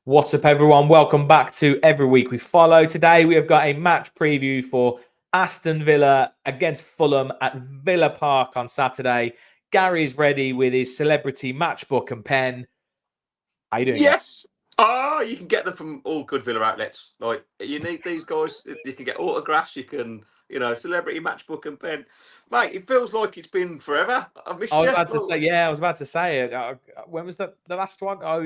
What's up, everyone? Welcome back to Every Week We Follow. Today, we have got a match preview for Aston Villa against Fulham at Villa Park on Saturday. Gary's ready with his celebrity matchbook and pen. How you doing? Yes. Oh, you can get them from all good Villa outlets. Like, you need these guys. You can get autographs. You can, celebrity matchbook and pen. Mate, it feels like it's been forever. I've missed I was you. about to say, yeah, I was about to say it. When was the last one? Oh,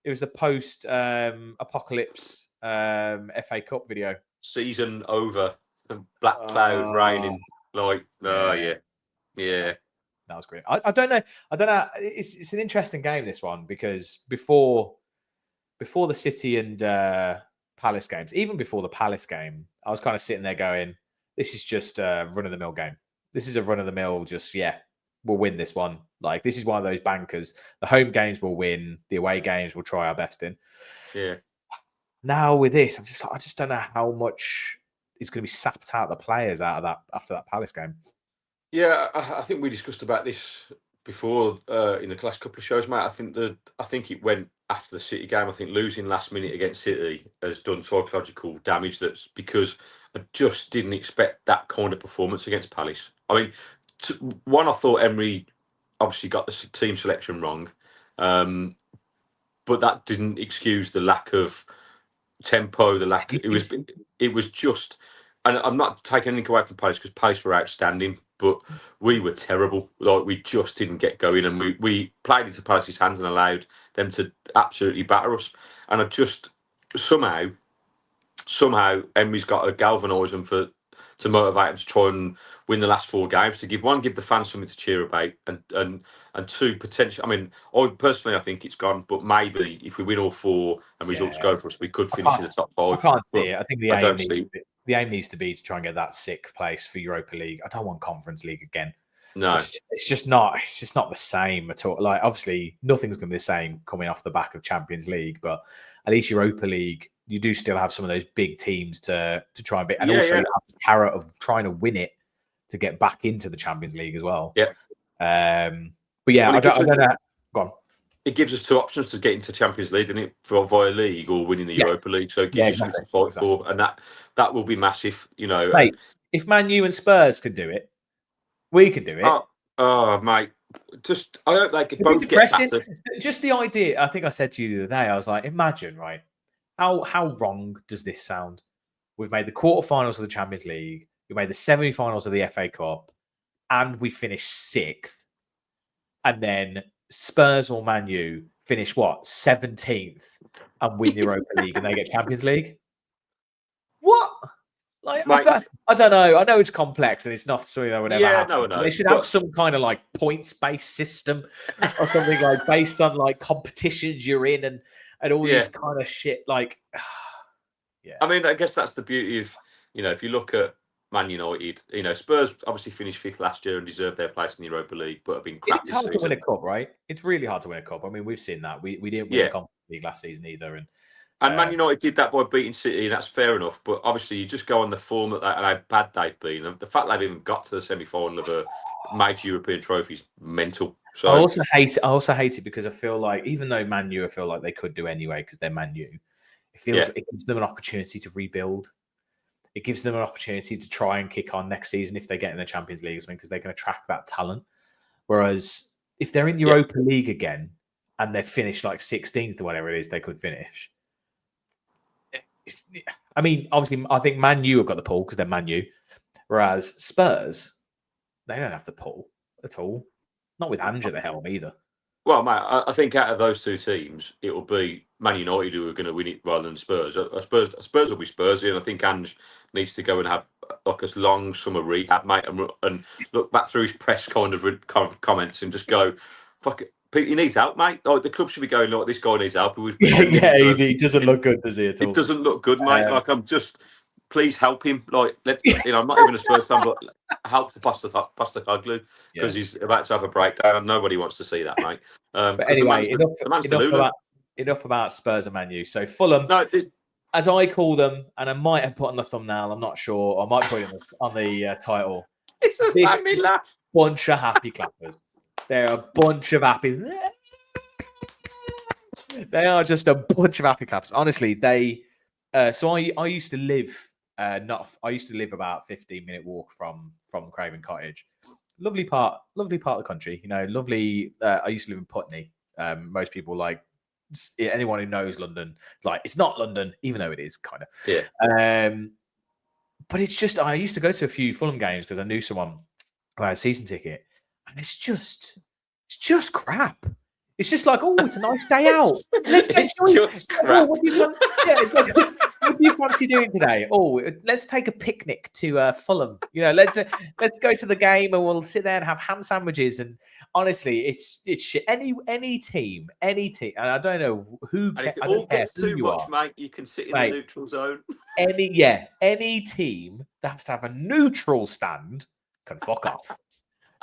it was the post apocalypse FA Cup video. Season over. And black cloud raining. Like, yeah. That was great. I don't know. It's an interesting game, this one, because before the City and Palace games, even before the Palace game, I was kind of sitting there going, "This is just a run of the mill game. This is a run of the mill. Just we'll win this one. Like, this is one of those bankers. The home games will win. The away games we'll try our best in." Yeah. Now with this, I just don't know how much is going to be sapped out of the players out of that after that Palace game. Yeah, I think we discussed about this before in the last couple of shows, mate. I think it went after the City game. I think losing last minute against City has done psychological damage. That's because I just didn't expect that kind of performance against Palace. I mean, one, I thought Emery obviously got the team selection wrong, but that didn't excuse the lack of tempo. It was just, and I'm not taking anything away from Palace because Palace were outstanding, but we were terrible. Like, we just didn't get going, and we played into Palace's hands and allowed them to absolutely batter us. And I just somehow Emery's got to galvanise them to motivate them to try and win the last 4 games, to give the fans something to cheer about, and 2, potentially. I mean, I think it's gone, but maybe if we win all 4 and results go for us, we could finish in the top 5. I can't see it. I think the aim needs to be to try and get that 6th place for Europa League. I don't want Conference League again. No, it's just not the same at all. Like, obviously, nothing's going to be the same coming off the back of Champions League, but at least Europa League, you do still have some of those big teams to try and beat, and you have the carrot of trying to win it to get back into the Champions League as well. Yeah. But yeah, I don't know. Go on. It gives us 2 options to get into Champions League, doesn't it? Via league or winning the Europa League. So it gives you something to fight for, and that will be massive. Mate, if Man U and Spurs can do it, we can do it. Oh, mate. I hope they could both get better. Just the idea. I think I said to you the other day, I was like, imagine, right? How wrong does this sound? We've made the quarterfinals of the Champions League. We made the semi-finals of the FA Cup, and we finished 6th. And then Spurs or Man U finish 17th and win the Europa League, and they get Champions League. What? Like, mate, I don't know. I know it's complex and it's not something that would ever happen. No. They should have some kind of like points-based system or something, like based on like competitions you're in and all this kind of shit. Like, I mean, I guess that's the beauty of, if you look at Man United, Spurs obviously finished 5th last year and deserved their place in the Europa League, but have been crap this season. It's hard to win a cup, right? It's really hard to win a cup. I mean, we've seen that. We didn't win the Conference League last season either. And Man United did that by beating City, and that's fair enough. But obviously, you just go on the form and how bad they've been. And the fact they've even got to the semi-final of a major European trophy is mental. So I also hate it because I feel like, even though Man U, I feel like they could do anyway because they're Man U, it gives them an opportunity to rebuild. It gives them an opportunity to try and kick on next season if they get in the Champions League or something, because they can attract that talent. Whereas if they're in Europa League again and they've finished like 16th or whatever it is they could finish. I mean, obviously, I think Man U have got the pull because they're Man U, whereas Spurs, they don't have the pull at all. Not with Ange at the helm either. Well, mate, I think out of those 2 teams, it will be Man United who are going to win it rather than Spurs. Spurs will be Spurs, and I think Ange needs to go and have like a long summer rehab, mate, and look back through his press kind of comments and just go, fuck it. He needs help, mate. Like, the club should be going, look, this guy needs help. He doesn't look good, does he, at all? It doesn't look good, mate. Please help him. Like, I'm not even a Spurs fan, but help the Postecoglou because he's about to have a breakdown. Nobody wants to see that, mate. But anyway, enough about Spurs and Man U. So Fulham, as I call them, and I might have put on the thumbnail, I'm not sure. I might put it on the title. It's just made me laugh. Bunch of happy clappers. They're a bunch of happy. They are just a bunch of happy claps. Honestly, they. So I used to live I used to live about 15-minute walk from Craven Cottage. Lovely part of the country. You know, lovely. I used to live in Putney. Most people like anyone who knows London. It's like it's not London, even though it is kind of. Yeah. But it's just I used to go to a few Fulham games because I knew someone who had a season ticket, and it's just crap. It's just like, oh, it's a nice day out. Let's get It's joy. just Oh, crap. what do you want? Yeah, it's like, what do you fancy doing today? Oh, let's take a picnic to Fulham. You know, let's go to the game and we'll sit there and have ham sandwiches. And honestly, it's shit. Any team, and I don't know who. And if it I all don't care gets who too you much, are, mate, you can sit in the mate. neutral zone. Any team that has to have a neutral stand can fuck off.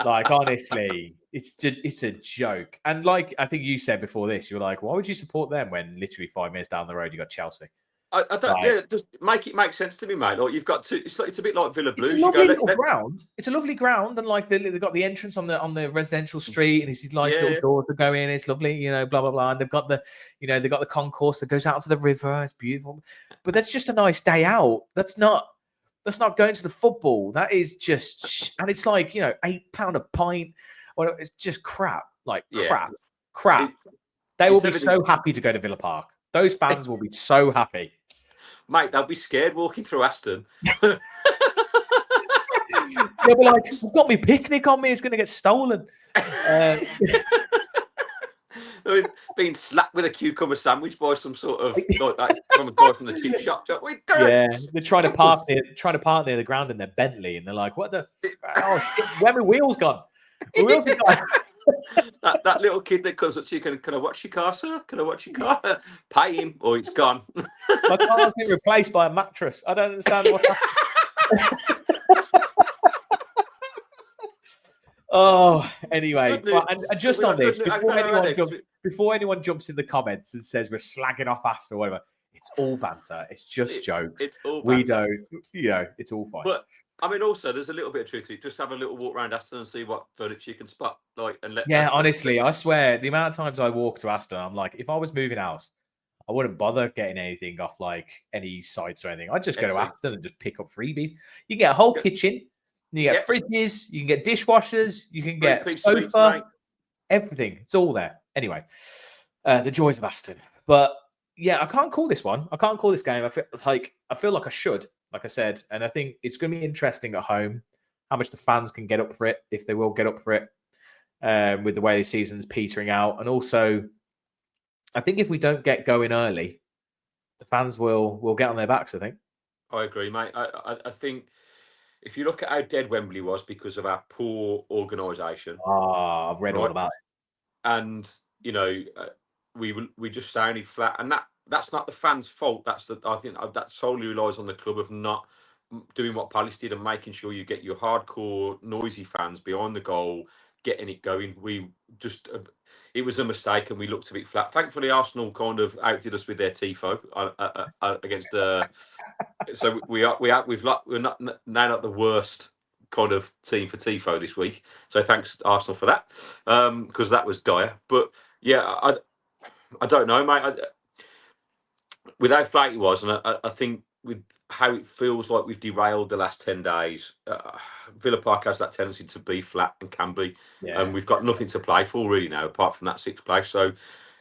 Like, honestly, it's a joke. And like I think you said before this, you were like, why would you support them when literally 5 minutes down the road you got Chelsea? I don't. Like, Yeah, just make it make sense to me, mate. Like you've got two. It's a bit like Villa it's a Blues. You go, lovely little ground. It's a lovely ground, and like they've got the entrance on the residential street, and it's these nice little doors that go in. It's lovely, you know, blah blah blah. And they've got the concourse that goes out to the river. It's beautiful, but that's just a nice day out. That's not going to the football. That is just, and it's like, you know, £8 a pint. Well, it's just crap. Like crap. They will be so happy to go to Villa Park. Those fans will be so happy. Mate, they'll be scared walking through Aston. They'll be like, I've got my picnic on me. It's going to get stolen. I mean, being slapped with a cucumber sandwich by some sort of like that from a guy from the chip shop. Yeah, they're trying to park near the ground in their Bentley, and they're like, "What the? Oh shit! Where are my wheels gone? My wheels are gone." that little kid that comes up to you, can I watch your car, sir? Can I watch your car? Pay him, or it's gone. My car's been replaced by a mattress. I don't understand what happened. Oh, anyway, and just on this, before anyone jumps in the comments and says we're slagging off Aston or whatever, it's all banter. It's just jokes. It's all banter. We don't, you know, it's all fine. But I mean, also, there's a little bit of truth to it. Just have a little walk around Aston and see what furniture you can spot. Honestly, I swear, the amount of times I walk to Aston, I'm like, if I was moving house, I wouldn't bother getting anything off like any sites or anything. I'd just go to Aston and just pick up freebies. You get a whole kitchen. You get fridges, you can get dishwashers, you can get sofa, everything. It's all there. Anyway, the joys of Aston. But yeah, I can't call this one. I can't call this game. I feel like I should, like I said, and I think it's going to be interesting at home how much the fans can get up for it, if they will get up for it, with the way the season's petering out. And also, I think if we don't get going early, the fans will get on their backs. I think. I agree, mate. I think. If you look at how dead Wembley was because of our poor organisation, I've read all about it, and you know, we just sounded flat, and that's not the fans' fault. I think that solely relies on the club of not doing what Palace did and making sure you get your hardcore, noisy fans behind the goal, getting it going. It was a mistake, and we looked a bit flat. Thankfully, Arsenal kind of outdid us with their tifo against the. So we're not the worst kind of team for tifo this week. So thanks Arsenal for that, because that was dire. But yeah, I don't know, mate. With how flat it was, and I think with how it feels like we've derailed the last 10 days, Villa Park has that tendency to be flat and can be. And we've got nothing to play for really now, apart from that 6th place. So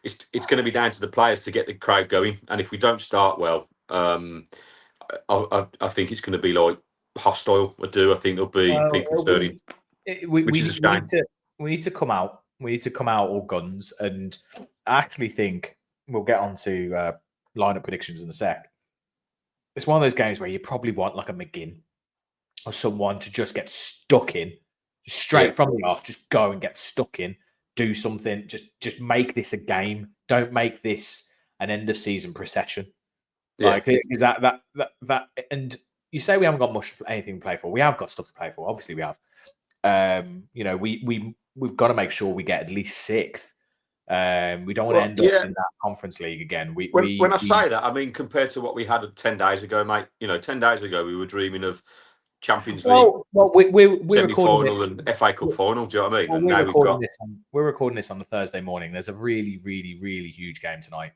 it's going to be down to the players to get the crowd going. And if we don't start well, I think it's going to be like hostile. I think there'll be people turning, which is a shame. We need to come out. We need to come out all guns. And I actually think we'll get on to lineup predictions in a sec. It's one of those games where you probably want like a McGinn or someone to just get stuck in, straight from the off, just go and get stuck in, do something, just make this a game. Don't make this an end of season procession. Like, is that, and you say we haven't got much anything to play for. We have got stuff to play for. Obviously, we have. You know, we've got to make sure we get at least 6th. We don't want to end up in that Conference League again. When I say that, I mean compared to what we had 10 days ago, mate. You know, 10 days ago we were dreaming of Champions League we're recording semi-final and FA Cup final. Do you know what I mean? Well, and now we're recording this on the Thursday morning. There's a really, really, really huge game tonight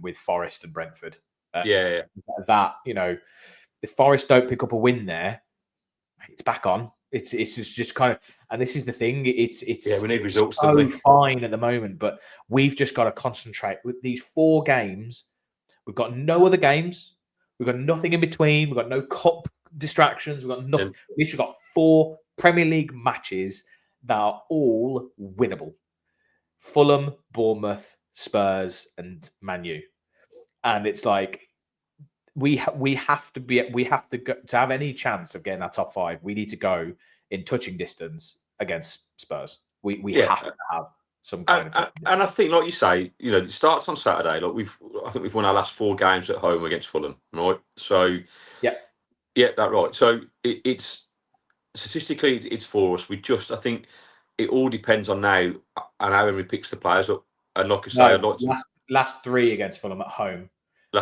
with Forest and Brentford. That if Forest don't pick up a win there, it's back on. It's just kind of, and this is the thing. It's we need results. So fine at the moment, but we've just got to concentrate with these 4 games. We've got no other games. We've got nothing in between. We've got no cup distractions. We've got nothing. We've just got 4 Premier League matches that are all winnable. Fulham, Bournemouth, Spurs, and Man U. And it's like we have to go, to have any chance of getting that top 5. We need to go in touching distance against Spurs. We have to have some kind of. And I think, like you say, it starts on Saturday. Like I think we've won our last 4 games at home against Fulham, right? So yeah, that's right. So it's statistically it's for us. I think it all depends on now and how Emery picks the players up. And like I say, last 3 against Fulham at home.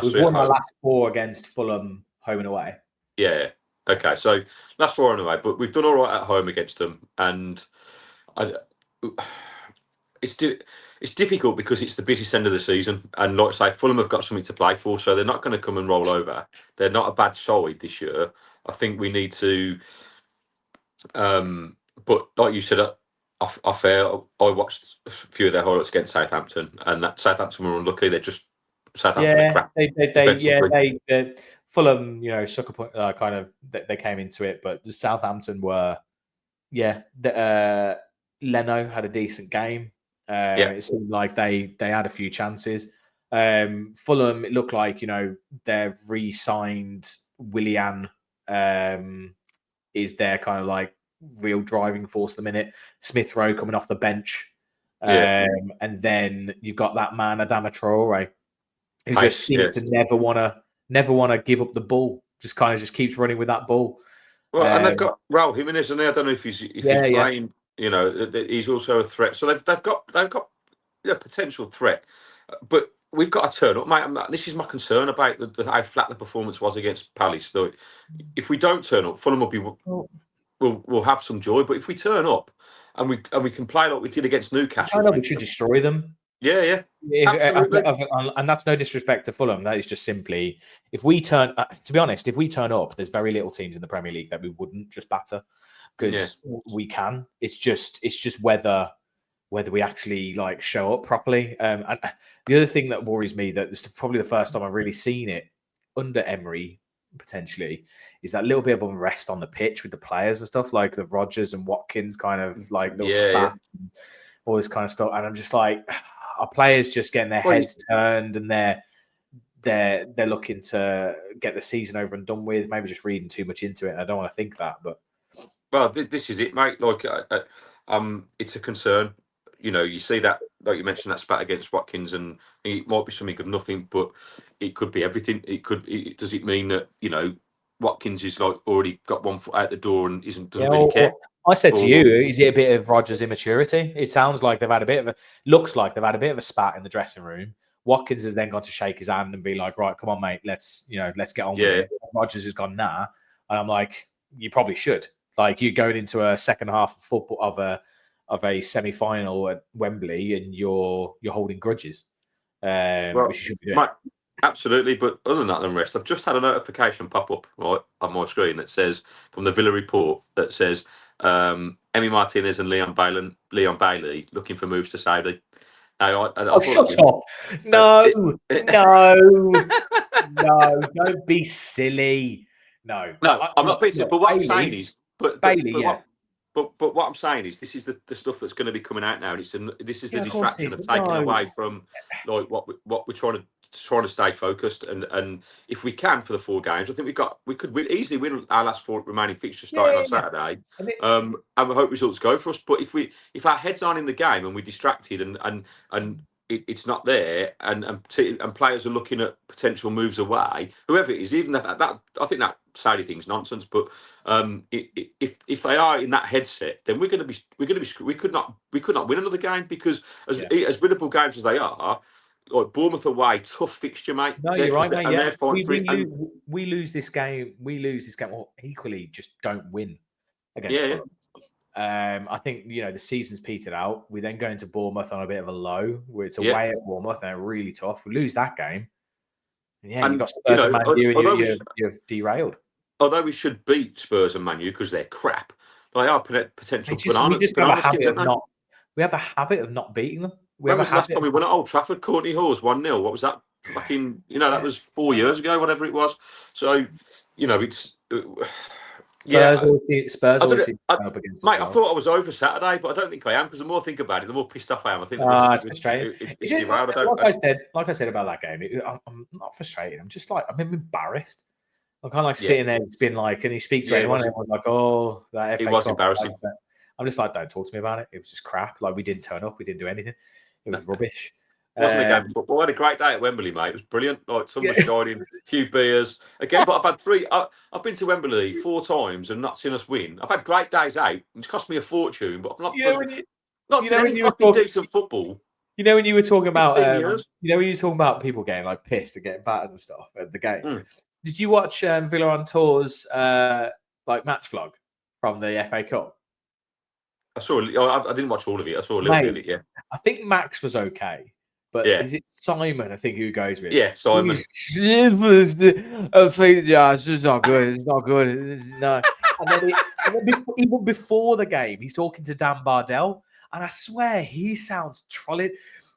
We've won our last 4 against Fulham home and away. Yeah. Okay. So last 4 and away, but we've done all right at home against them, and it's difficult because it's the busiest end of the season, and like I say, Fulham have got something to play for, so they're not going to come and roll over. They're not a bad side this year. I think we need to. But like you said, I watched a few of their highlights against Southampton, and that Southampton were unlucky. They're just Southampton. They Fulham, sucker point. Kind of, they came into it, but the Southampton were, Leno had a decent game. It seemed like they had a few chances. Fulham, it looked like they've re-signed Willian. Is their kind of like real driving force at the minute. Smith Rowe coming off the bench. And then you've got that man, Adama Traore, who just seems to never want to give up the ball. Just kind of keeps running with that ball. Well, and they've got Raul Jimenez, and I don't know if he's playing. He's also a threat. So they've got a potential threat, but we've got to turn up, mate. This is my concern about how flat the performance was against Palace. So if we don't turn up, Fulham will be. We'll have some joy, but if we turn up and we can play like we did against Newcastle, we should destroy them. Yeah, absolutely. And that's no disrespect to Fulham. That is just simply, if we turn. To be honest, if we turn up, there's very little teams in the Premier League that we wouldn't just batter because we can. It's just whether we actually show up properly. And the other thing that worries me, that this is probably the first time I've really seen it under Emery, potentially, is that little bit of unrest on the pitch with the players and stuff, like the Rodgers and Watkins kind of little spat and all this kind of stuff. And I'm just like, our players just getting their heads turned, and they're looking to get the season over and done with. Maybe just reading too much into it. And I don't want to think that, but this is it, mate. It's a concern. You see that, like you mentioned, that spat against Watkins, and it might be something of nothing, but it could be everything. Does it mean that Watkins is already got one foot out the door and doesn't really care? I said to you, is it a bit of Rodgers' immaturity? It sounds like they've had looks like they've had a bit of a spat in the dressing room. Watkins has then gone to shake his hand and be like, right, come on, mate, let's get on with it. Rodgers has gone, nah. And I'm like, you probably should. You're going into a second half of football of a semi-final at Wembley, and you're holding grudges, which you should be doing. Mate, absolutely, but other than that, unrest. I've just had a notification pop up right on my screen that says, from the Villa report, that says Emi Martinez and Leon Bailey looking for moves to Saudi. Now, shut up! No, don't be silly. No, I'm not being silly. But what I'm saying is, Bailey, But what I'm saying is, this is the stuff that's going to be coming out now, and this is the distraction of taking away from what we're trying to stay focused, and if we can for the 4 games, I think we could easily win our last 4 remaining fixtures starting on Saturday, and we hope results go for us. But if our heads aren't in the game and we're distracted and it's not there, and players are looking at potential moves away, whoever it is, even that I think that Saudi thing's nonsense. But if they are in that headset, then we're going to be we could not win another game, because as winnable games as they are, like Bournemouth away, tough fixture, mate. No, you're right, mate. And Yeah, they're fighting for it. we lose this game. We lose this game, or equally just don't win against Yeah, Fulham. I think the season's petered out. We then go into Bournemouth on a bit of a low, where it's yeah. away at Bournemouth and they're really tough. We lose that game, and And, you've got Spurs and Man U, and you're derailed. Although we should beat Spurs and Man U because they're crap, they are potential We just have a habit kids, of not. We have a habit of not beating them. When was the last time we won at Old Trafford? Courtney Hawes 1-0. What was that? Back in, that was 4 years ago, whatever it was. So, it's. Spurs always seem to come up against us. Mate, I thought I was over Saturday, but I don't think I am because the more I think about it, the more pissed off I am. I think it's frustrating. It's derailed. Like I said about that game, I'm not frustrated. I'm just I'm embarrassed. I'm kind of sitting there. It's been and you speak to anyone, and everyone's like, "Oh, that FA It was Cup, embarrassing." I'm just like, don't talk to me about it. It was just crap. We didn't turn up. We didn't do anything. It was rubbish. It wasn't a game of football. I had a great day at Wembley, mate. It was brilliant. Sun was shining, a few beers. Again, but I've had 3. I've been to Wembley 4 times and not seen us win. I've had great days out. It's cost me a fortune, but I'm not seen any fucking decent football. When you were talking about, when you were talking about people getting pissed and getting battered and stuff at the game. Did you watch Villa on Tour's match vlog from the FA Cup? I saw. I didn't watch all of it. I saw a little bit of it. Yeah. I think Max was okay. But is it Simon, I think, who goes with? Yeah, Simon. It's not good. It's not good. No. And then even before the game, he's talking to Dan Bardell. And I swear he sounds trolling.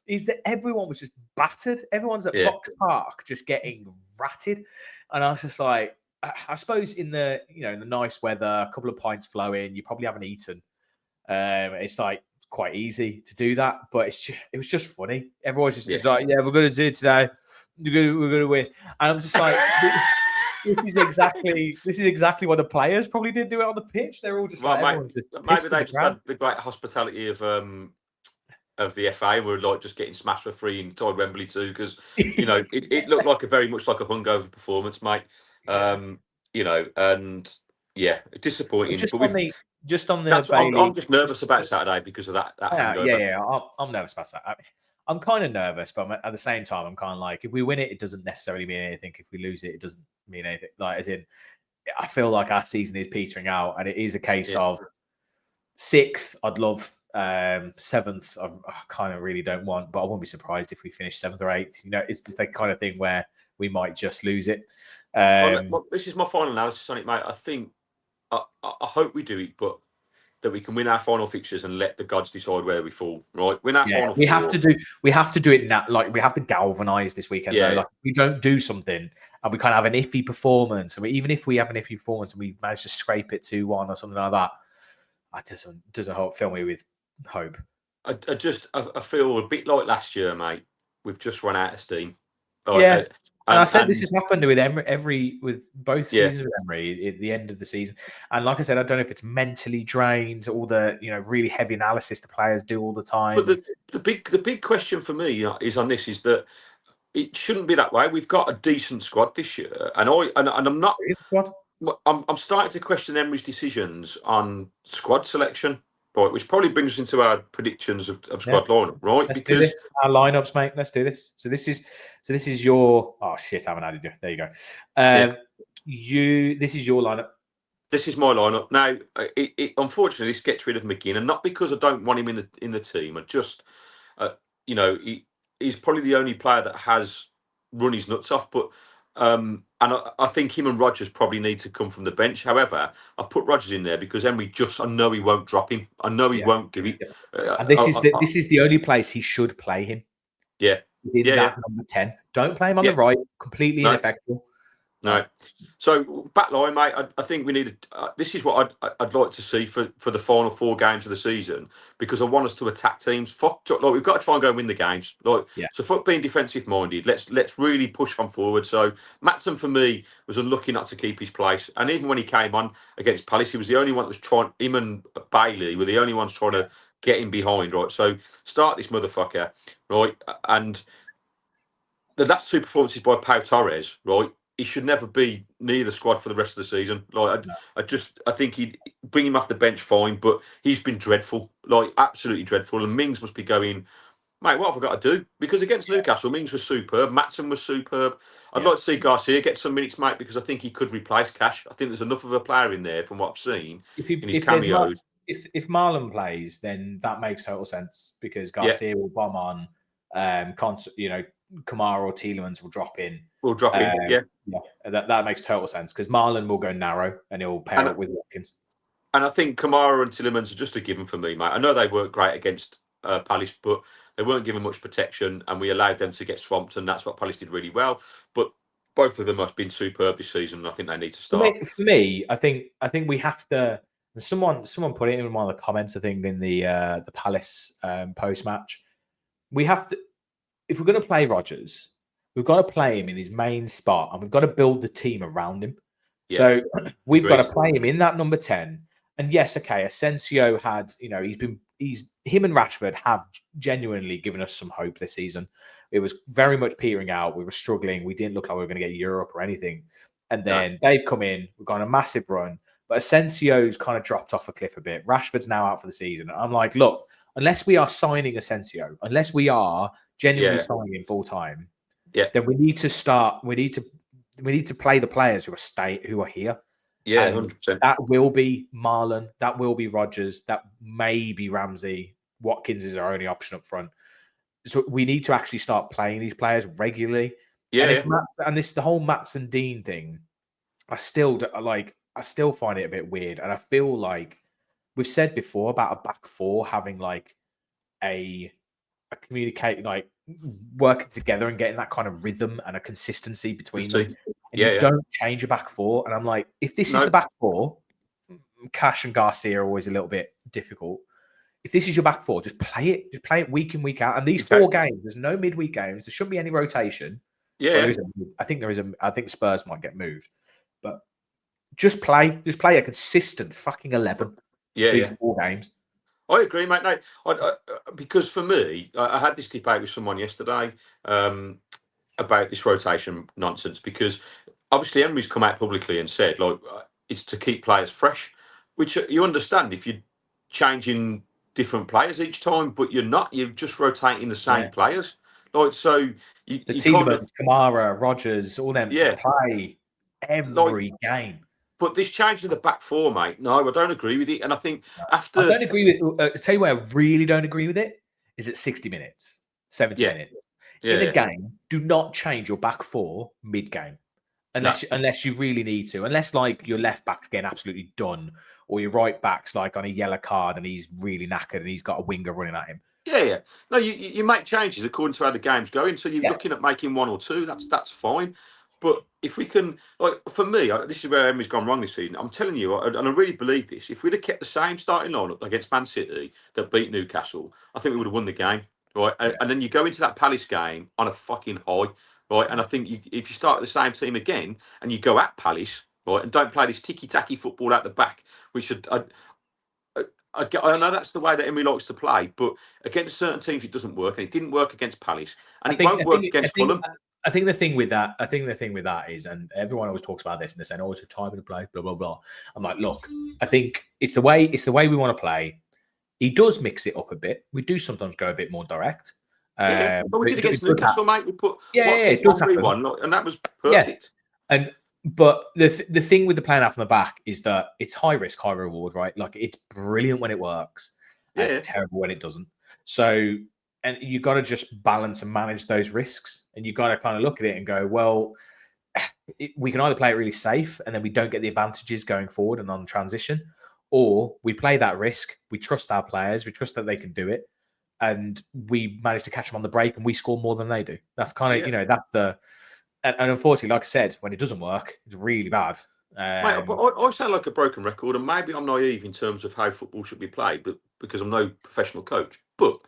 Is that everyone was just battered? Everyone's at Box Park just getting ratted. And I was just like, I suppose in the in the nice weather, a couple of pints flowing, you probably haven't eaten. It's quite easy to do that, but it was just funny. Everyone's just like, yeah, we're going to do it today. We're going to win. And I'm just like, this is exactly what the players probably did do it on the pitch. They're all just maybe they just had the great hospitality of the FA and we're just getting smashed for free inside Wembley too, because it looked like very much like a hungover performance, mate. And disappointing. Just on the I'm just nervous about Saturday because of that. I'm nervous about that. I'm kind of nervous, but at the same time, I'm kind of if we win it, it doesn't necessarily mean anything. If we lose it, it doesn't mean anything. I feel like our season is petering out, and it is a case of 6th. I'd love 7th. I kind of really don't want, but I wouldn't be surprised if we finish 7th or 8th. It's the kind of thing where we might just lose it. This is my final analysis on it, mate. I think. I hope we do it, but that we can win our final fixtures and let the gods decide where we fall. Right? Win our final. We have to do it now. We have to galvanise this weekend. If we don't do something and we kind of have an iffy performance, and even if we have an iffy performance and we manage to scrape it 2-1 or something like that, it doesn't fill me with hope. I feel a bit like last year, mate. We've just run out of steam. And I said this has happened with Emery with both seasons with Emery at the end of the season. And like I said, I don't know if it's mentally drained, all the really heavy analysis the players do all the time. But the big question for me is that it shouldn't be that way. We've got a decent squad this year, and I'm not. I'm starting to question Emery's decisions on squad selection. Right, which probably brings us into our predictions of squad lineup, right? Let's do this. Our lineups, mate. Let's do this. So this is your. Oh shit! I haven't added you. There you go. This is your lineup. This is my lineup. Now, unfortunately, this gets rid of McGinn, and not because I don't want him in the team. I just, he's probably the only player that has run his nuts off, but. And I think him and Rodgers probably need to come from the bench. However, I've put Rodgers in there because Emery I know he won't drop him. I know he won't give it. And this is the only place he should play him. Yeah. That number 10. Don't play him on the right. Completely ineffectual. No. So back line, mate. I think we need. This is what I'd like to see for the final 4 games of the season, because I want us to attack teams. We've got to try and go and win the games. So fuck being defensive minded. Let's really push on forward. So Maatsen for me was unlucky not to keep his place, and even when he came on against Palace, he was the only one that was trying. Him and Bailey were the only ones trying to get him behind. Right. So start this motherfucker. Right. And the last 2 performances by Pau Torres. Right. He should never be near the squad for the rest of the season. I think he'd bring him off the bench fine, but he's been dreadful, absolutely dreadful. And Mings must be going Mate, what have I got to do? Because against Newcastle, Mings was superb. Matson was superb. I'd Yeah. like to see Garcia get some minutes, mate, because I think he could replace Cash. I think there's enough of a player in there from what I've seen in his cameos. If Marlon plays, then that makes total sense because Garcia will bomb on. Kamara or Tielemans will drop in. We'll drop in, yeah. That makes total sense because Marlon will go narrow and he'll pair up with Watkins. And I think Kamara and Tielemans are just a given for me, mate. I know they work great against Palace, but they weren't given much protection, and we allowed them to get swamped, and that's what Palace did really well. But both of them have been superb this season, and I think they need to start. For me, I think we have to. Someone put it in one of the comments, I think, in the Palace post match. We have to, if we're going to play Rodgers, we've got to play him in his main spot, and we've got to build the team around him. Yeah. So we've got to play him in that number 10. And yes, okay, Asensio had, him and Rashford have genuinely given us some hope this season. It was very much petering out. We were struggling. We didn't look like we were going to get Europe or anything. And then they've come in. We've gone a massive run. But Asensio's kind of dropped off a cliff a bit. Rashford's now out for the season. I'm like, look, unless we are signing Asensio, unless we are genuinely signing him full time, then we need to start. We need to play the players who are here. Yeah, 100%. That will be Marlon. That will be Rodgers. That may be Ramsey. Watkins is our only option up front. So we need to actually start playing these players regularly. Yeah. And the whole Mats and Dean thing, I still find it a bit weird. And I feel like we've said before about a back four having like a communicating, like working together and getting that kind of rhythm and a consistency between them. And you don't change a back four. And I'm like, if this is the back four, Cash and Garcia are always a little bit difficult. If this is your back four, just play it. Just play it week in, week out. And these 4 games, there's no midweek games. There shouldn't be any rotation. Yeah. I think Spurs might get moved. But just play a consistent fucking 11. These 4 games. I agree, mate. No, because for me, I had this debate with someone yesterday about this rotation nonsense. Because obviously Emery's come out publicly and said, like, it's to keep players fresh, which you understand if you're changing different players each time, but you're not. You're just rotating the same players. Like, so you Tielemans, Kamara, Rodgers, all them just play every game. But this change in the back four, mate, no, I don't agree with it. And I think after... I don't agree with... I'll tell you where I really don't agree with it is at 60 minutes, 70 minutes. In a game, do not change your back four mid-game. Unless you really need to. Unless, like, your left back's getting absolutely done or your right back's, like, on a yellow card and he's really knackered and he's got a winger running at him. Yeah. No, you make changes according to how the game's going. So you're looking at making 1 or 2. That's fine. But if we can, like, for me, this is where Emery's gone wrong this season. I'm telling you, and I really believe this, if we'd have kept the same starting lineup against Man City that beat Newcastle, I think we would have won the game, right? And then you go into that Palace game on a fucking high, right? And I think if you start with the same team again and you go at Palace, right, and don't play this ticky-tacky football out the back, which I know that's the way that Emery likes to play, but against certain teams it doesn't work, and it didn't work against Palace, and it won't work against Fulham. I think the thing with that is, and everyone always talks about this, and they're saying, "Oh, it's a time to play," blah blah blah. I'm like, look, I think it's the way we want to play. He does mix it up a bit. We do sometimes go a bit more direct. But we did against Newcastle, mate. We put it does happen. And that was perfect. But the thing with the playing out from the back is that it's high risk, high reward, right? Like, it's brilliant when it works, and it's terrible when it doesn't. So. And you got to just balance and manage those risks. And you got to kind of look at it and go, well, we can either play it really safe and then we don't get the advantages going forward and on transition, or we play that risk. We trust our players. We trust that they can do it. And we manage to catch them on the break and we score more than they do. That's kind of, that's the... And unfortunately, like I said, when it doesn't work, it's really bad. Mate, I sound like a broken record, and maybe I'm naive in terms of how football should be played, but because I'm no professional coach. But...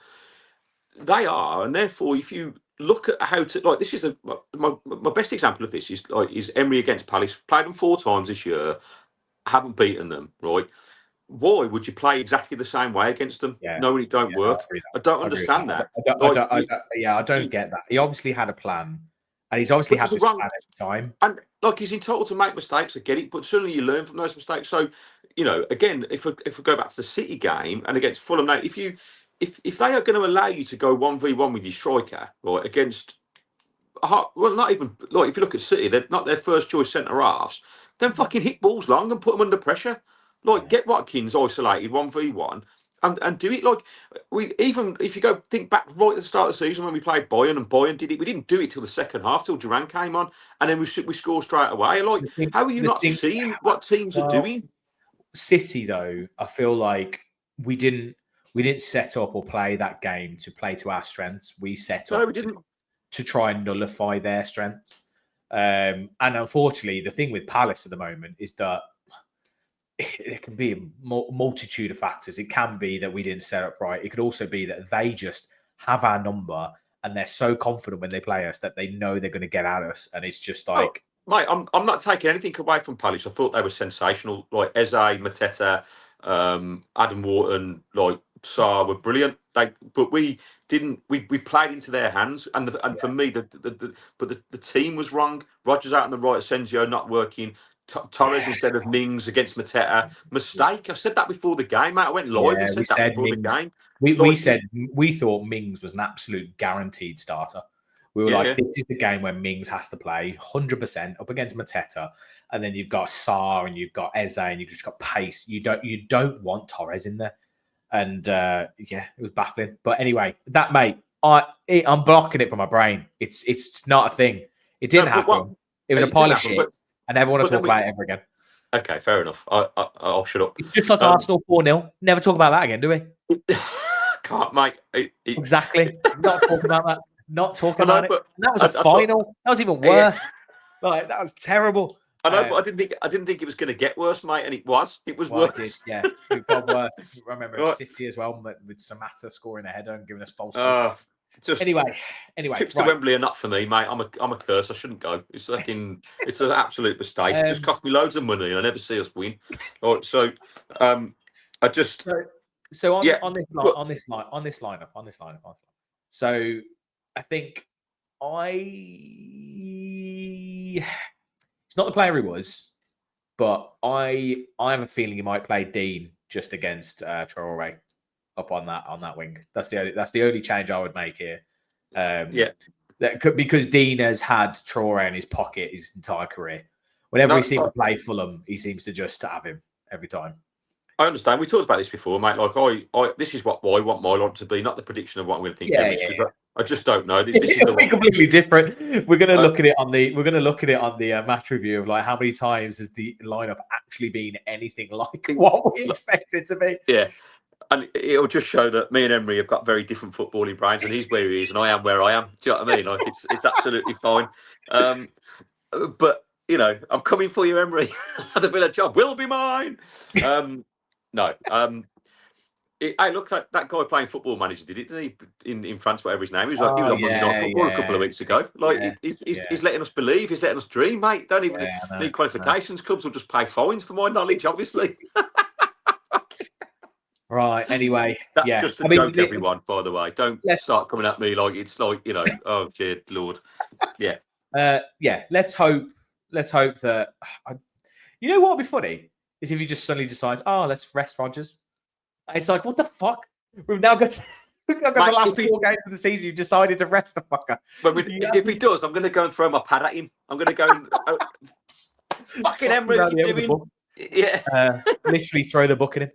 they are, and therefore, if you look at how to, like, this is my best example of this is Emery against Palace. Played them 4 times this year, haven't beaten them, right? Why would you play exactly the same way against them, knowing it don't work? I don't understand that. I don't get that. He obviously had a plan, and he's obviously had this plan every time. And like, he's entitled to make mistakes. I get it, but certainly you learn from those mistakes. So, again, if we go back to the City game and against Fulham now, if they are going to allow you to go 1v1 with your striker, right, against, well, not even, like, if you look at City, they're not their first choice centre halves, then fucking hit balls long and put them under pressure. Like, get Watkins isolated 1v1 and do it. Like, even if you go think back right at the start of the season when we played Bayern and Bayern did it, we didn't do it till the second half, till Duran came on, and then we score straight away. Like, how are you not seeing what teams are doing? City, though, I feel like we didn't set up or play that game to play to our strengths. We set up to try and nullify their strengths. And unfortunately, the thing with Palace at the moment is that it can be a multitude of factors. It can be that we didn't set up right. It could also be that they just have our number and they're so confident when they play us that they know they're going to get at us. And it's just like... Mate, I'm not taking anything away from Palace. I thought they were sensational. Like Eze, Mateta, Adam Wharton, like Sarr were brilliant. But we didn't. We played into their hands, and for me, the team was wrong. Rodgers out on the right, Asensio not working. Torres instead of Mings against Mateta. Mistake. I said that before the game, mate. I went live and said that before Mings, the game. We thought Mings was an absolute guaranteed starter. We were this is the game where Mings has to play 100% up against Mateta, and then you've got Sarr and you've got Eze and you've just got pace. You don't want Torres in there, and it was baffling. But anyway, that mate, I'm blocking it from my brain. It's not a thing. It didn't happen. It was a pile of shit. I never want to talk about it ever again. Okay, fair enough. I'll shut up. It's just like Arsenal 4-0. Never talk about that again, do we? Can't, mate. Exactly. Not talking about that. Not talking about it. And that was a final. That was even worse. Like, that was terrible. I know, but I didn't think it was going to get worse, mate, and it was. It was worse. It got worse. I remember City as well, with Samatta scoring a header and giving us false hope. Anyway, trips to Wembley are not for me, mate. I'm a curse. I shouldn't go. It's it's an absolute mistake. It just cost me loads of money, and I never see us win. So I just on this lineup. So I think it's not the player he was, but I have a feeling he might play Dean just against Traore up on that wing. That's the only change I would make here. Because Dean has had Traore in his pocket his entire career. Whenever we see him play Fulham, he seems to just have him every time. I understand. We talked about this before, mate. Like this is what I want my lot to be, not the prediction of what I'm going to think. I just don't know. This is completely different. We're going to look at it on the match review of like how many times has the lineup actually been anything like what we expect it to be. Yeah. And it'll just show that me and Emery have got very different footballing brains, and he's where he is, and I am where I am. Do you know what I mean? Like it's absolutely fine. But I'm coming for you, Emery. The Villa job will be mine. No. Hey, look, that guy playing Football Manager did it, didn't he? In France, whatever his name is. He was on Monday Night Football a couple of weeks ago. Like he's letting us believe. He's letting us dream, mate. Don't even need qualifications. Clubs will just pay fines, for my knowledge, obviously. Right. Anyway, that's just a joke, everyone. By the way, don't start coming at me like it's like oh dear Lord. Yeah. Let's hope that. You know what would be funny is if you just suddenly decide, let's rest Rodgers. It's like, what the fuck? We've now got the last 4 games of the season. You decided to rest the fucker. If he does, I'm going to go and throw my pad at him. I'm going to go and fucking Emery, what are you doing? Yeah. Literally throw the book at him.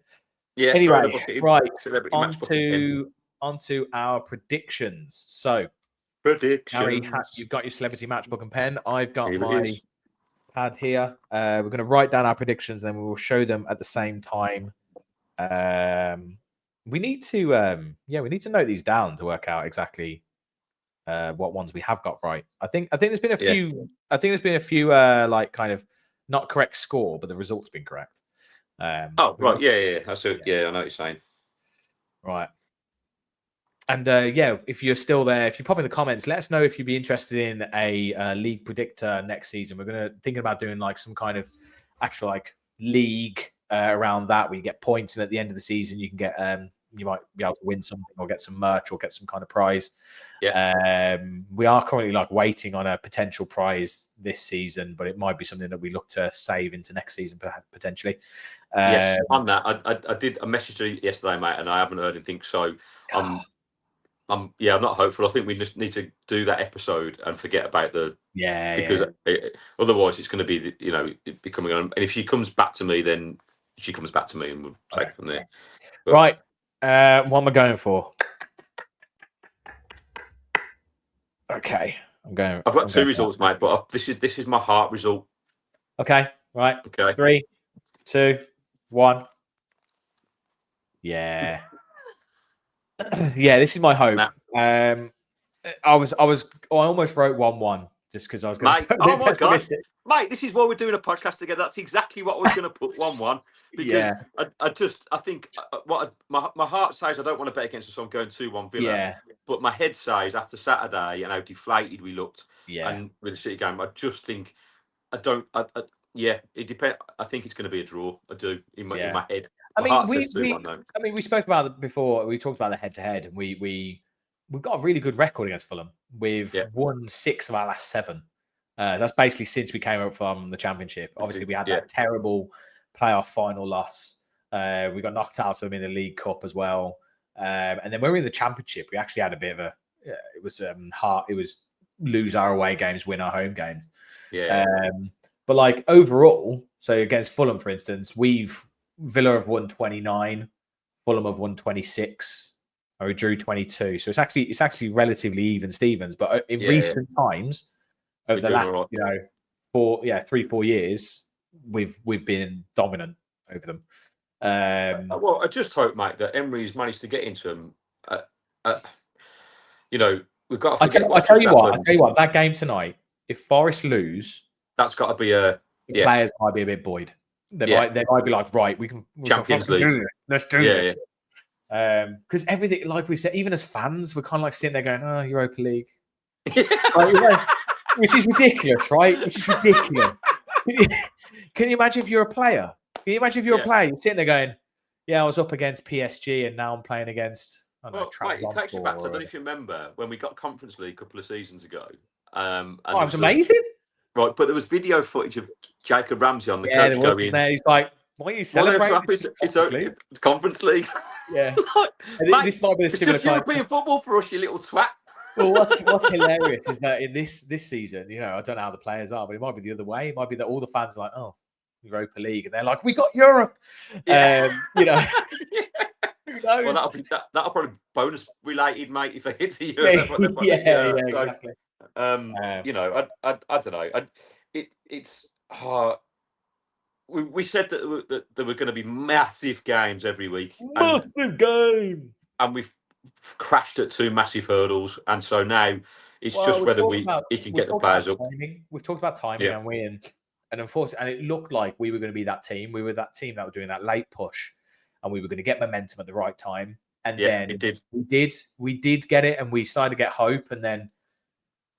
Yeah. Anyway, right. Onto our predictions. So, Harry, you've got your celebrity matchbook and pen. I've got my pad here. We're going to write down our predictions, and then we will show them at the same time. We need to note these down to work out exactly what ones we have got right. I think there's been a few. I think there's been a few like kind of not correct score, but the result's been correct. Right, yeah. I know what you're saying. Right. And if you're still there, if you pop in the comments, let us know if you'd be interested in a league predictor next season. We're thinking about doing like some kind of actual like league around that, where you get points, and at the end of the season you can get you might be able to win something or get some merch or get some kind of prize. We are currently like waiting on a potential prize this season, but it might be something that we look to save into next season potentially. Yes, on that, I did a message to you yesterday, mate, and I haven't heard anything. So I'm not hopeful. I think we just need to do that episode and forget about because otherwise it's going to be becoming on. And if she comes back to me, then she comes back to me, and we'll take it from there. But, right, what am I going for? Okay, I've got two results, mate, but this is my heart result. Okay, right. Okay. 3, 2, 1. Yeah. Yeah, this is my hope. I almost wrote 1-1 just because I was going to put my God. Mate, this is why we're doing a podcast together. That's exactly what I was going to put 1-1 because I think what my heart says I don't want to bet against us, so I'm going 2-1 Villa. Yeah. But my head says after Saturday and how deflated we looked, and with the City game, I just think it depends. I think it's going to be a draw. I do in my head. We spoke about it before. We talked about the head-to-head, and we've got a really good record against Fulham. We've won 6 of our last 7. That's basically since we came up from the Championship. Obviously, we had that terrible playoff final loss. We got knocked out of them in the League Cup as well. And then when we were in the Championship, we actually had a bit of it was hard. It was lose our away games, win our home games. Yeah. But like overall, so against Fulham, for instance, Villa have won 29, Fulham have won 26, or we drew 22. So it's actually relatively even Stevens. But in recent times, over the last 3-4 years, we've been dominant over them. Well, I just hope, mate, that Emery's managed to get into them. We've got to forget. I tell you what, that game tonight, if Forest lose, that's got to be players might be a bit buoyed. They might be like, right, we can Champions League. Let's do this. Because everything, like we said, even as fans, we're kind of like sitting there going, "Oh, Europa League," which is ridiculous, right? Which is ridiculous. Can you imagine if you're a player? Can you imagine if you're a player? You're sitting there going, "Yeah, I was up against PSG, and now I'm playing against." It takes you back to, I don't know if you remember when we got Conference League a couple of seasons ago. And it was amazing. Right, but there was video footage of Jacob Ramsey on the coach going. He's like, "Why are you celebrating?" It's Conference League. Yeah, mate, this might be a similar just European football for us, you little twat. Well, what's hilarious is that in this season, I don't know how the players are, but it might be the other way. It might be that all the fans are like, "Oh, Europa League," and they're like, "We got Europe." Who knows? Well, that'll probably bonus related, mate. If they hit the Europe, exactly. I don't know. It's we said that there were going to be massive games every week. Game. And we've crashed at 2 massive hurdles, and so now it's just whether he can get the players up. We've talked about timing, and unfortunately, and it looked like we were going to be that team. We were that team that were doing that late push, and we were going to get momentum at the right time. And then we did get it, and we started to get hope, and then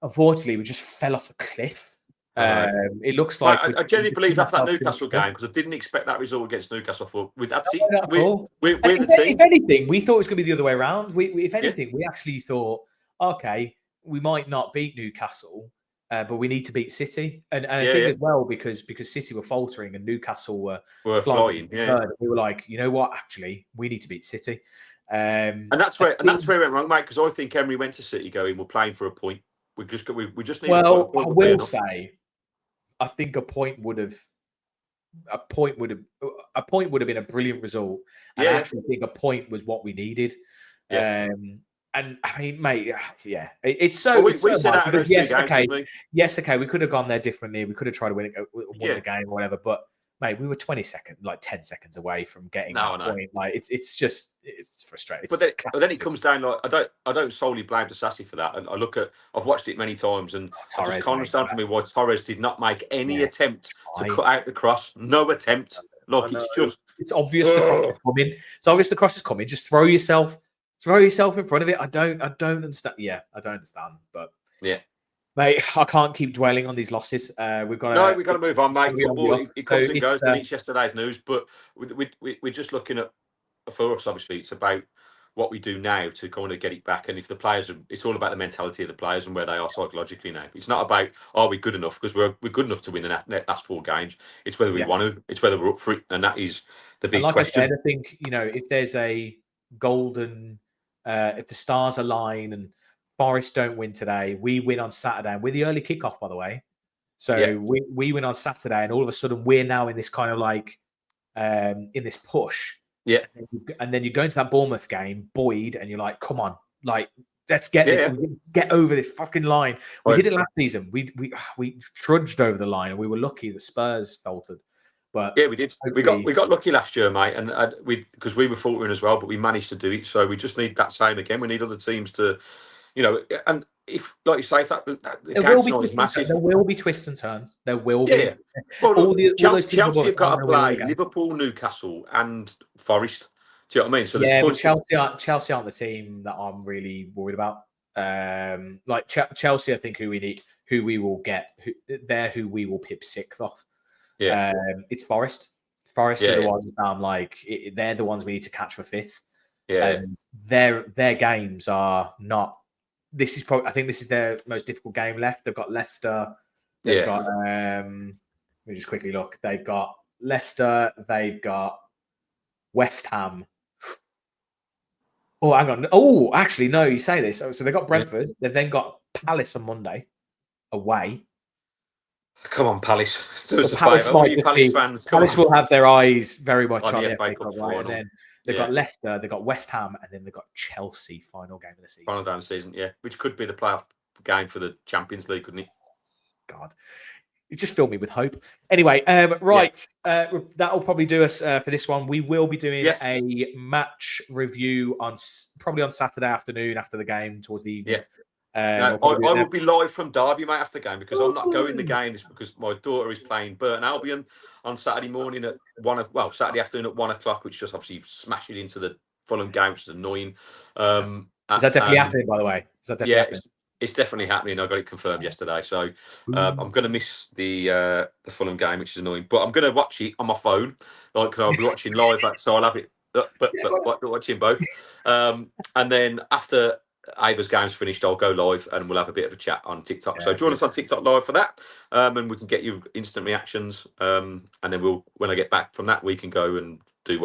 unfortunately we just fell off a cliff. It looks like I genuinely believe after that Newcastle game, because I didn't expect that result against Newcastle. We're the team. If anything, we thought it was going to be the other way around. We actually thought, okay, we might not beat Newcastle, but we need to beat City. And I think as well because City were faltering and Newcastle were flying. We were like, you know what? Actually, we need to beat City. And that's where it went wrong, mate. Because I think Emery went to City going, we're playing for a point. We just need. Well, I will say, I think a point would have been a brilliant result. And I actually think a point was what we needed. And I mean, mate, it's so. We said that because yes, we could have gone there differently. We could have tried to win the game or whatever. But mate, we were 10 seconds away from getting that point. Like it's frustrating. But then it comes down like I don't solely blame Disasi for that. And I've watched it many times, and I just can't understand for me why Torres did not make any attempt to cut out the cross. No attempt. Look, it's obvious the cross is coming. It's obvious the cross is coming. Just throw yourself in front of it. I don't understand. Yeah, I don't understand. But mate, I can't keep dwelling on these losses. We've got to move on, mate. Football, it comes and goes. It's yesterday's news, but we're just looking at, for us, obviously, it's about what we do now to kind of get it back. And if the players, it's all about the mentality of the players and where they are psychologically now. It's not about are we good enough, because we're good enough to win the last 4 games. It's whether we want to. It's whether we're up for it, and that is the big question. I said, I think if there's a golden if the stars align and Forest don't win today, we win on Saturday. And we're the early kickoff, by the way. So we win on Saturday, and all of a sudden we're now in this kind of like in this push. Yeah. And then you go into that Bournemouth game, Boyd, and you're like, come on, like let's get this, get over this fucking line. We did it last season. We trudged over the line, and we were lucky that Spurs faltered. But yeah, we did. We got lucky last year, mate, and because we were faltering as well, but we managed to do it. So we just need that same again. We need other teams to, and if, like you say, if that the game's not as massive, there will be twists and turns. There will be. Yeah. Well, all those teams Chelsea have got to play Liverpool, Newcastle, and Forest. Do you know what I mean? So but Chelsea aren't the team that I'm really worried about. Like Chelsea, I think who we will get. They're who we will pip sixth off. Yeah, it's Forest. Forest are the ones that I'm like. They're the ones we need to catch for fifth. Yeah, and their games are not. I think this is their most difficult game left. They've got Leicester. They've got. Let me just quickly look. They've got Leicester. They've got West Ham. Oh, hang on. Oh, actually, no. You say this. So they've got Brentford. They've then got Palace on Monday, away. Come on, Palace. Palace fans. Palace will have their eyes very much on the FA Cup Cup, right? And then they've got Leicester, they've got West Ham, and then they've got Chelsea final game of the season. Final game of the season, which could be the playoff game for the Champions League, couldn't it? God, you just filled me with hope. Anyway, that'll probably do us for this one. We will be doing a match review probably on Saturday afternoon after the game towards the evening. I will be live from Derby, mate, after the game because I'm not going the game. This because my daughter is playing Burton Albion on Saturday morning at Saturday afternoon at 1:00, which just obviously smashes into the Fulham game, which is annoying. Is that definitely happening, by the way? Is that definitely happening? It's definitely happening. I got it confirmed yesterday, so I'm going to miss the Fulham game, which is annoying. But I'm going to watch it on my phone, like I'll be watching live, so I'll have it, but watching both. And then after Ava's game's finished, I'll go live and we'll have a bit of a chat on TikTok. So join us on TikTok live for that, and we can get you instant reactions. And then when I get back from that, we can go and do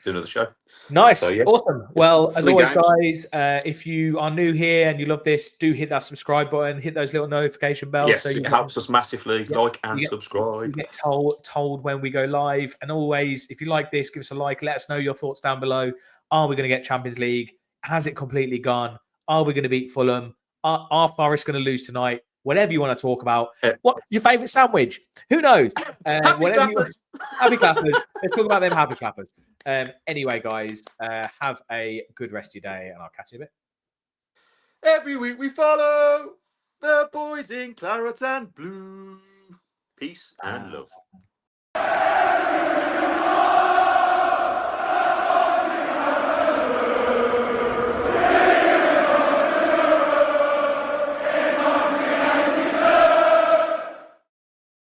do another show. Nice, awesome. Well, as always, guys, if you are new here and you love this, do hit that subscribe button, hit those little notification bells. Yes, it helps us massively. Like and subscribe. You get told when we go live. And always, if you like this, give us a like. Let us know your thoughts down below. Are we going to get Champions League? Has it completely gone? Are we going to beat Fulham? Are Forest going to lose tonight? Whatever you want to talk about. What's your favourite sandwich? Who knows? Happy clappers. Happy clappers. Let's talk about them happy clappers. Anyway, guys, have a good rest of your day, and I'll catch you in a bit. Every week we follow the boys in claret and blue. Peace and love.